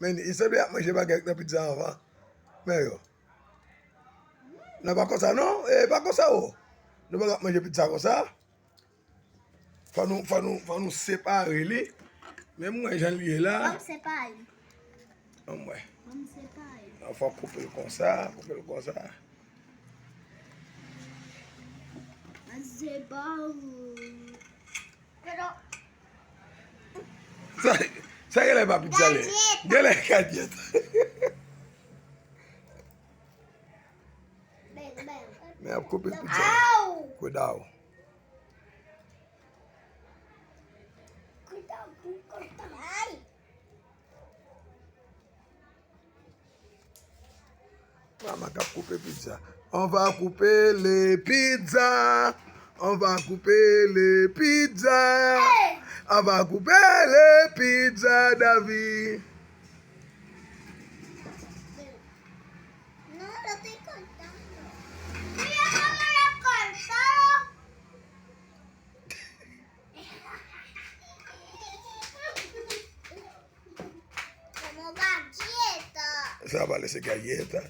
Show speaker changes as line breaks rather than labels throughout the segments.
Men, isa de ap manje bagay nan pizza avant. Men yo. Nan pa konsa non? Pa konsa ou. Nou bagay ap manje pizza konsa. Fa nou separe li. Men mwen jan liye la.
Vamos séparer.
Mwen.
Vamos séparer.
Nan fa koupe l kon sa. Koupe l kon sa.
C'est bon. Pero.
Sa gele pa pizza le? Gele kadyet.
Ben.
Men ap koupe l pizza.
Au!
Cuidado.
Cuidado com cortar. Ai!
Maman a coupé pizza. On va couper les pizzas. On va couper les pizzas.
Hey!
On va couper les pizzas, David.
No, lo estoy cortando. Mira cómo lo cortó. Como galleta.
Ça va laisser galleta.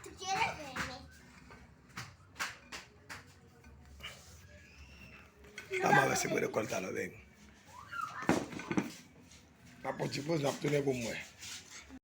¿Tú quieres verme?
Vamos a ver si puede cortarlo bien. La ponchipos la obtiene con mujer.